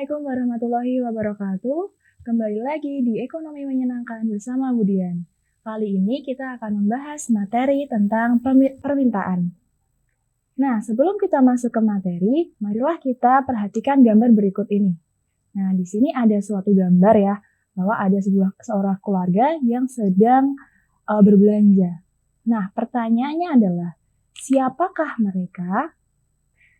Assalamualaikum warahmatullahi wabarakatuh. Kembali lagi di Ekonomi Menyenangkan bersama Budian. Kali ini kita akan membahas materi tentang permintaan. Nah, sebelum kita masuk ke materi, marilah kita perhatikan gambar berikut ini. Nah, di sini ada suatu gambar ya, bahwa ada seorang keluarga yang sedang berbelanja. Nah, pertanyaannya adalah, siapakah mereka?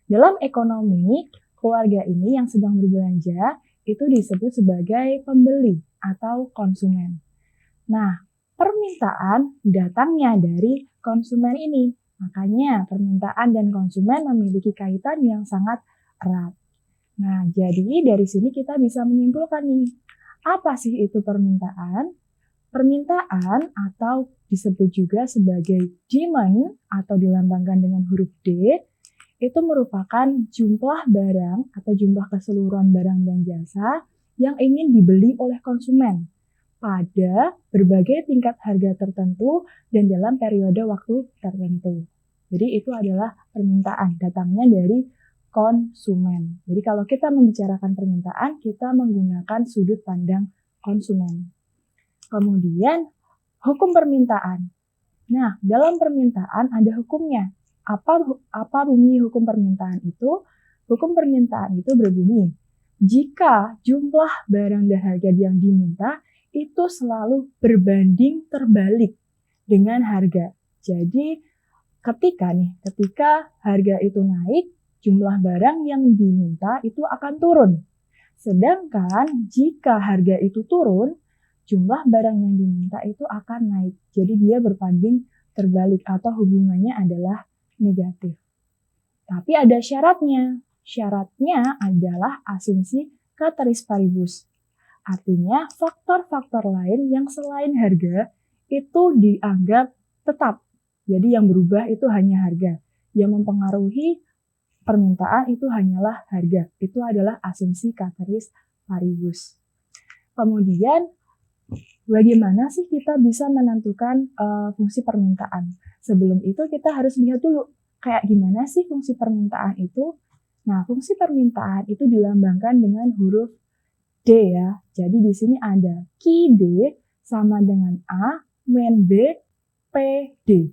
Dalam ekonomi, keluarga ini yang sedang berbelanja itu disebut sebagai pembeli atau konsumen. Nah, permintaan datangnya dari konsumen ini. Makanya permintaan dan konsumen memiliki kaitan yang sangat erat. Nah, jadi dari sini kita bisa menyimpulkan nih, apa sih itu permintaan? Permintaan atau disebut juga sebagai demand atau dilambangkan dengan huruf D, itu merupakan jumlah barang atau jumlah keseluruhan barang dan jasa yang ingin dibeli oleh konsumen pada berbagai tingkat harga tertentu dan dalam periode waktu tertentu. Jadi itu adalah permintaan, datangnya dari konsumen. Jadi kalau kita membicarakan permintaan, kita menggunakan sudut pandang konsumen. Kemudian, hukum permintaan. Nah, dalam permintaan ada hukumnya. Apa bunyi hukum permintaan itu? Hukum permintaan itu berbunyi, jika jumlah barang dan harga yang diminta itu selalu berbanding terbalik dengan harga. Jadi ketika harga itu naik, jumlah barang yang diminta itu akan turun. Sedangkan jika harga itu turun, jumlah barang yang diminta itu akan naik. Jadi dia berbanding terbalik atau hubungannya adalah negatif. Tapi ada syaratnya. Syaratnya adalah asumsi ceteris paribus. Artinya faktor-faktor lain yang selain harga itu dianggap tetap. Jadi yang berubah itu hanya harga. Yang mempengaruhi permintaan itu hanyalah harga. Itu adalah asumsi ceteris paribus. Kemudian bagaimana sih kita bisa menentukan fungsi permintaan? Sebelum itu kita harus lihat dulu, kayak gimana sih fungsi permintaan itu? Nah, fungsi permintaan itu dilambangkan dengan huruf D ya. Jadi di sini ada Ki D sama dengan A, min B, P, D.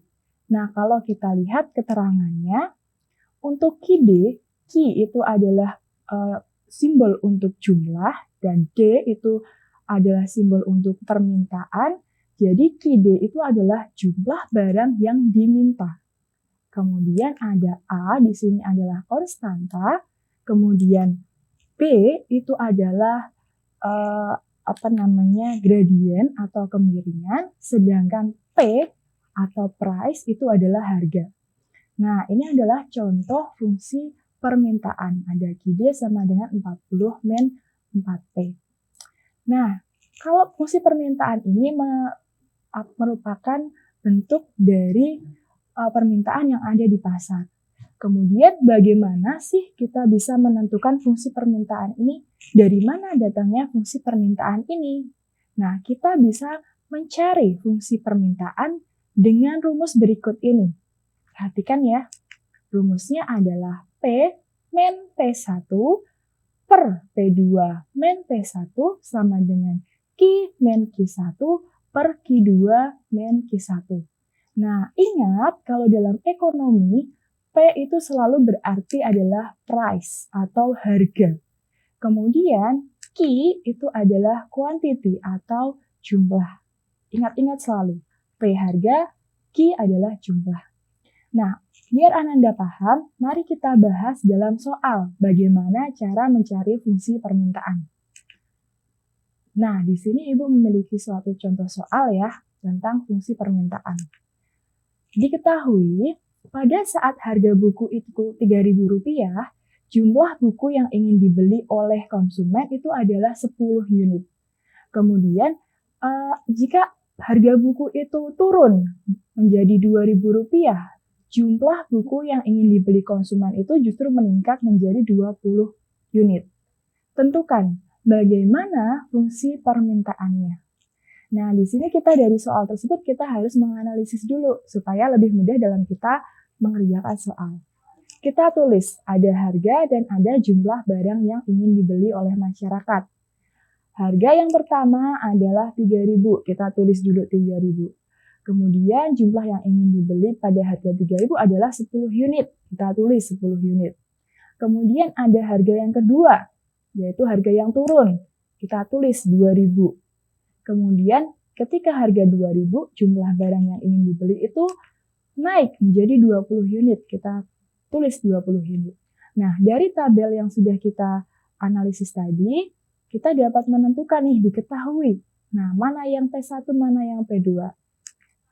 Nah, kalau kita lihat keterangannya, untuk Ki D, Ki itu adalah simbol untuk jumlah, dan D itu adalah simbol untuk permintaan. Jadi QD itu adalah jumlah barang yang diminta. Kemudian ada A, di sini adalah konstanta. Kemudian P itu adalah gradien atau kemiringan. Sedangkan P atau price itu adalah harga. Nah, ini adalah contoh fungsi permintaan. Ada QD sama dengan 40 min 4P. Nah, kalau fungsi permintaan ini merupakan bentuk dari permintaan yang ada di pasar. Kemudian bagaimana sih kita bisa menentukan fungsi permintaan ini? Dari mana datangnya fungsi permintaan ini? Nah, kita bisa mencari fungsi permintaan dengan rumus berikut ini. Perhatikan ya, rumusnya adalah P min P1 per P2 min P1 sama dengan Q min Q1 per Q2 min Q1. Nah, ingat kalau dalam ekonomi, P itu selalu berarti adalah price atau harga. Kemudian, Q itu adalah quantity atau jumlah. Ingat-ingat selalu, P harga, Q adalah jumlah. Nah, biar Ananda paham, mari kita bahas dalam soal bagaimana cara mencari fungsi permintaan. Nah, di sini Ibu memiliki suatu contoh soal ya, tentang fungsi permintaan. Diketahui, pada saat harga buku itu Rp3.000, jumlah buku yang ingin dibeli oleh konsumen itu adalah 10 unit. Kemudian, jika harga buku itu turun menjadi Rp2.000, jumlah buku yang ingin dibeli konsumen itu justru meningkat menjadi 20 unit. Tentukan bagaimana fungsi permintaannya. Nah, di sini kita dari soal tersebut kita harus menganalisis dulu supaya lebih mudah dalam kita mengerjakan soal. kita tulis ada harga dan ada jumlah barang yang ingin dibeli oleh masyarakat. Harga yang pertama adalah 3.000, kita tulis dulu 3.000. Kemudian jumlah yang ingin dibeli pada harga 3.000 adalah 10 unit, kita tulis 10 unit. Kemudian ada harga yang kedua, yaitu harga yang turun, kita tulis 2.000. Kemudian ketika harga 2.000, jumlah barang yang ingin dibeli itu naik menjadi 20 unit, kita tulis 20 unit. Nah, dari tabel yang sudah kita analisis tadi, kita dapat menentukan nih, diketahui. Nah, mana yang P1, mana yang P2.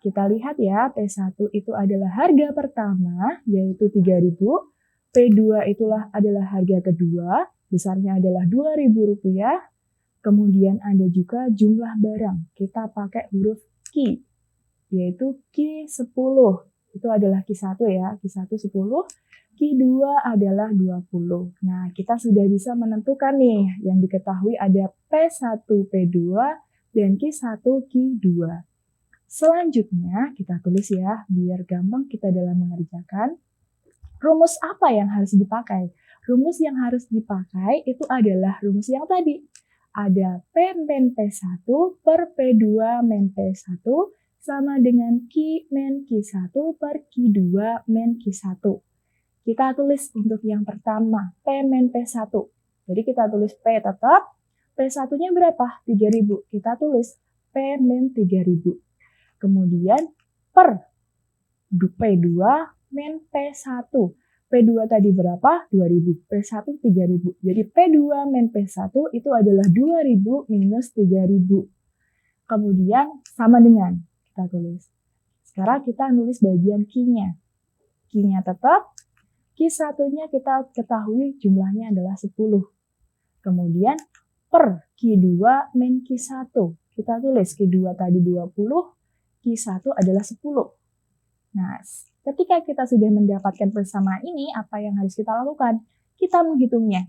Kita lihat ya, P1 itu adalah harga pertama, yaitu 3.000. P2 adalah harga kedua, besarnya adalah Rp2.000. Kemudian ada juga jumlah barang, kita pakai huruf Q, yaitu Q10. Itu adalah Q1 ya, Q1 10. Q2 adalah 20. Nah, kita sudah bisa menentukan nih, yang diketahui ada P1, P2, dan Q1, Q2. Selanjutnya, kita tulis ya, biar gampang kita dalam mengerjakan. Rumus apa yang harus dipakai? Rumus yang harus dipakai itu adalah rumus yang tadi. Ada P min P1 per P2 min P1 sama dengan Q min Q1 per Q2 min Q1. Kita tulis untuk yang pertama, P min P1. Jadi kita tulis P tetap, P1-nya berapa? 3.000. Kita tulis P min 3.000. Kemudian per P2 min P1. P2 tadi berapa? 2.000. P1 3.000. Jadi P2 min P1 itu adalah 2.000 minus 3.000. Kemudian sama dengan, kita tulis. Sekarang kita nulis bagian Q-nya. Q-nya tetap. Q1-nya kita ketahui jumlahnya adalah 10. Kemudian per Q2 min Q1. Kita tulis Q2 tadi 20, Q1 adalah 10. Nah, ketika kita sudah mendapatkan persamaan ini, apa yang harus kita lakukan? Kita menghitungnya.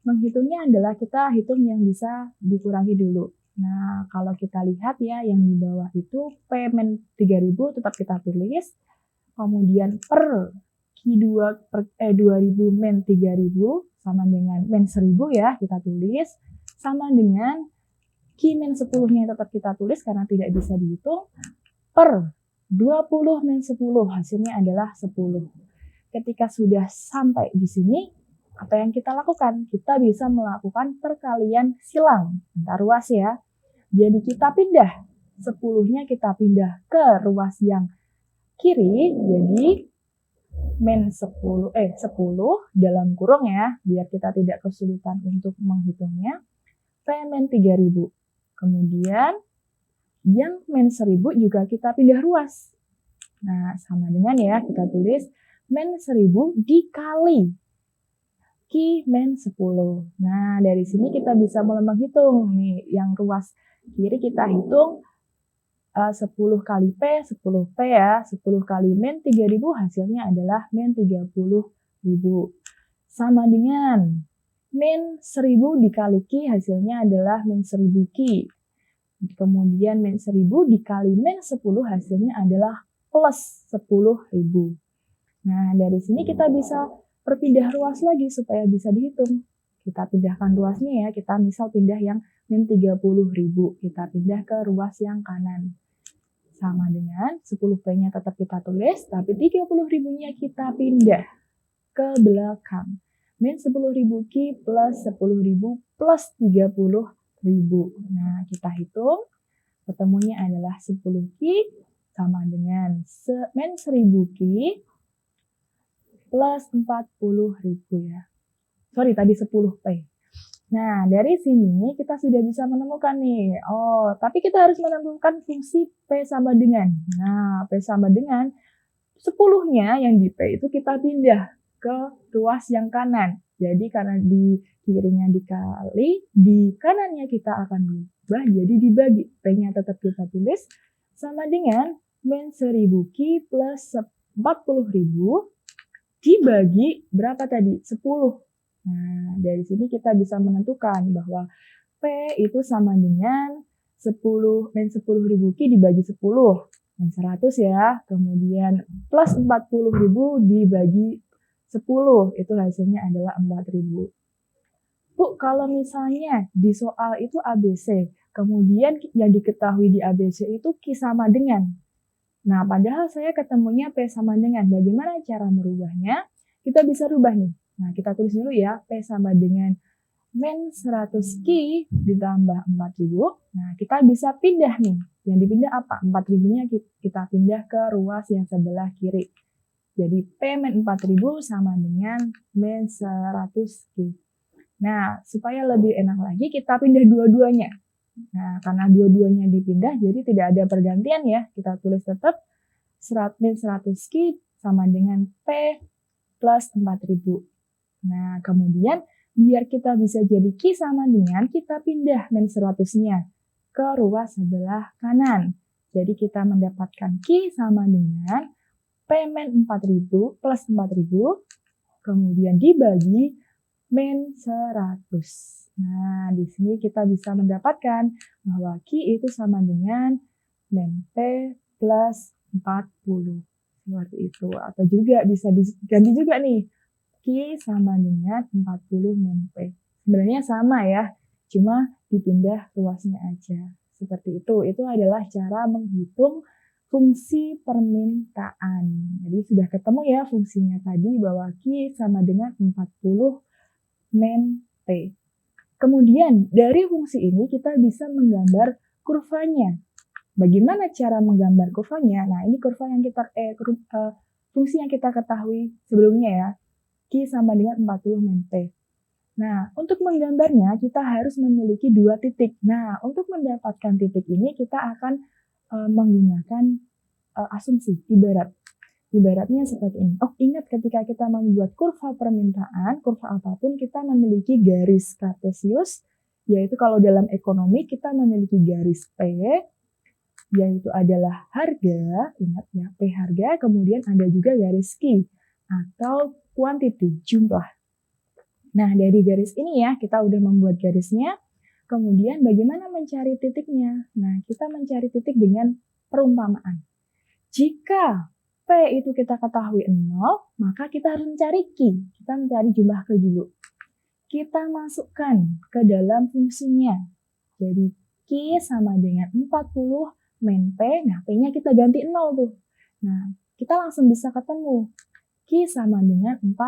Menghitungnya adalah kita hitung yang bisa dikurangi dulu. Nah, kalau kita lihat ya, yang di bawah itu P min 3.000 tetap kita tulis. Kemudian per Q2 2.000 min 3.000 sama dengan min 1.000 ya, kita tulis. Sama dengan Q min 10-nya tetap kita tulis karena tidak bisa dihitung. Per 20 min 10, hasilnya adalah 10. Ketika sudah sampai di sini, apa yang kita lakukan? Kita bisa melakukan perkalian silang antar ruas ya. Jadi kita pindah, 10-nya kita pindah ke ruas yang kiri, jadi min 10 dalam kurung ya, biar kita tidak kesulitan untuk menghitungnya. P min 3.000. Kemudian yang min 1.000 juga kita pindah ruas. Nah, sama dengan ya, kita tulis min 1.000 dikali Q min 10. Nah, dari sini kita bisa mulai menghitung nih, yang ruas kiri kita hitung 10 kali P, 10P ya, 10 kali min 3.000 hasilnya adalah min 30.000. Sama dengan min 1.000 dikali Q hasilnya adalah min 1.000 Q. Kemudian min 1.000 dikali min 10 hasilnya adalah plus 10.000. Nah, dari sini kita bisa perpindah ruas lagi supaya bisa dihitung. Kita pindahkan ruasnya ya, kita misal pindah yang min 30.000, kita pindah ke ruas yang kanan. Sama dengan 10P-nya tetap kita tulis, tapi 30.000-nya kita pindah ke belakang. Min 10.000 Q plus 10.000 plus 30.000. Nah, kita hitung, ketemunya adalah 10 Q sama dengan min 1.000 Q plus 40.000 ya. Sorry, tadi 10P. Nah, dari sini kita sudah bisa menemukan nih. Oh, tapi kita harus menemukan fungsi P sama dengan. Nah, P sama dengan 10-nya yang di P itu kita pindah ke ruas yang kanan. Jadi karena di kirinya dikali, di kanannya kita akan berubah jadi dibagi. P-nya tetap kita tulis sama dengan min 1.000 Q plus 40.000 dibagi berapa tadi? 10. Nah, dari sini kita bisa menentukan bahwa P itu sama dengan 10 min 10.000 Q dibagi 10, min 100 ya. Kemudian plus 40.000 dibagi 10, itu hasilnya adalah 4.000. Bu, kalau misalnya di soal itu ABC, kemudian yang diketahui di ABC itu Q sama dengan. Nah, padahal saya ketemunya P sama dengan. Bagaimana cara merubahnya? Kita bisa rubah nih. Nah, kita tulis dulu ya, P sama dengan min 100 Q ditambah 4.000. Nah, kita bisa pindah nih. Yang dipindah apa? 4.000-nya kita pindah ke ruas yang sebelah kiri. Jadi P min 4.000 sama dengan min 100 Q. Nah, supaya lebih enak lagi, kita pindah dua-duanya. Nah, karena dua-duanya dipindah, jadi tidak ada pergantian ya. Kita tulis tetap min 100 Q sama dengan P plus 4.000. Nah, kemudian biar kita bisa jadi Q sama dengan, kita pindah min 100-nya ke ruas sebelah kanan. Jadi kita mendapatkan Q sama dengan P min 4.000 plus 4.000, kemudian dibagi min 100. Nah, di sini kita bisa mendapatkan bahwa Q itu sama dengan min P plus 40. Seperti itu. Atau juga bisa diganti juga nih. Q sama dengan 40 min P. Sebenarnya sama ya, cuma dipindah ruasnya aja. Seperti itu. Itu adalah cara menghitung fungsi permintaan. Jadi sudah ketemu ya fungsinya tadi bahwa Q sama dengan 40 min P. Kemudian dari fungsi ini kita bisa menggambar kurvanya. Bagaimana cara menggambar kurvanya? Nah, ini kurva yang fungsi yang kita ketahui sebelumnya ya. Q sama dengan 40 min P. Nah, untuk menggambarnya kita harus memiliki dua titik. Nah, untuk mendapatkan titik ini kita akan menggunakan asumsi, ibaratnya seperti ini. Oh, ingat ketika kita membuat kurva permintaan, kurva apapun kita memiliki garis kartesius, yaitu kalau dalam ekonomi kita memiliki garis P, yaitu adalah harga, ingat ya, P harga, kemudian ada juga garis Q, atau quantity, jumlah. Nah, dari garis ini ya, kita udah membuat garisnya, kemudian bagaimana mencari titiknya? Nah, kita mencari titik dengan perumpamaan. Jika P itu kita ketahui 0, maka kita harus mencari Q. Kita mencari jumlah Q dulu. Kita masukkan ke dalam fungsinya. Jadi Q sama dengan 40 min P. Nah, P-nya kita ganti 0 tuh. Nah, kita langsung bisa ketemu. Q sama dengan 40.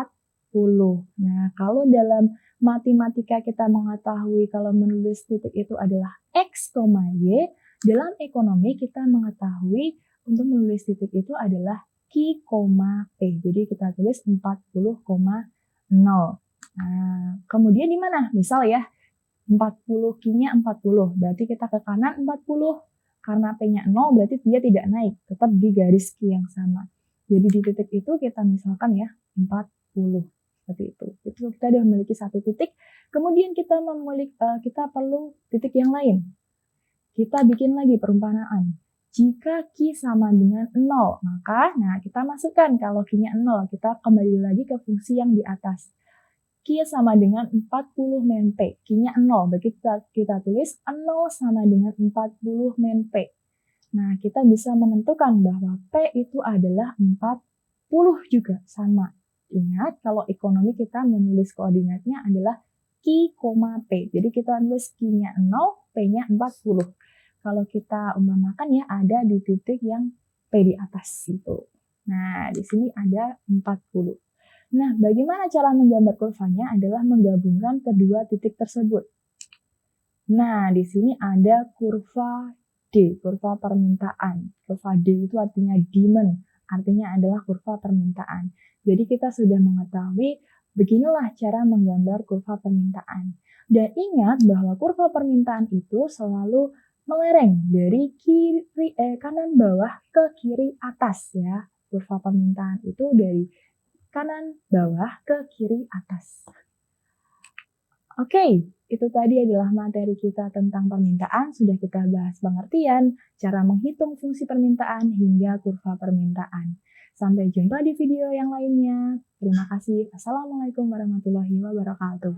Nah, kalau dalam matematika kita mengetahui kalau menulis titik itu adalah X, Y, dalam ekonomi kita mengetahui untuk menulis titik itu adalah Q, P. Jadi kita tulis 40,0. Nah, kemudian di mana? Misal ya, 40 Q-nya 40. Berarti kita ke kanan 40. Karena P-nya 0 berarti dia tidak naik. Tetap di garis Q yang sama. Jadi di titik itu kita misalkan ya 40. Seperti itu. Itu kita sudah memiliki satu titik. Kemudian kita perlu titik yang lain. Kita bikin lagi perumpamaan. Jika Q sama dengan 0, maka kita masukkan kalau Q-nya 0, kita kembali lagi ke fungsi yang di atas. Q sama dengan 40 min P, Q-nya 0, berarti kita tulis 0 sama dengan 40 min P. Nah, kita bisa menentukan bahwa P itu adalah 40 juga, sama. Ingat, kalau ekonomi kita menulis koordinatnya adalah Q, P. Jadi kita tulis Q-nya 0, P-nya 40. Kalau kita umpamakan ya ada di titik yang P di atas gitu. Nah, di sini ada 40. Nah, bagaimana cara menggambar kurvanya adalah menggabungkan kedua titik tersebut. Nah, di sini ada kurva D, kurva permintaan. Kurva D itu artinya demand, artinya adalah kurva permintaan. Jadi kita sudah mengetahui beginilah cara menggambar kurva permintaan. Dan ingat bahwa kurva permintaan itu selalu melereng dari kanan bawah ke kiri atas ya. Kurva permintaan itu dari kanan bawah ke kiri atas. Oke, itu tadi adalah materi kita tentang permintaan. Sudah kita bahas pengertian, cara menghitung fungsi permintaan hingga kurva permintaan. Sampai jumpa di video yang lainnya. Terima kasih. Assalamualaikum warahmatullahi wabarakatuh.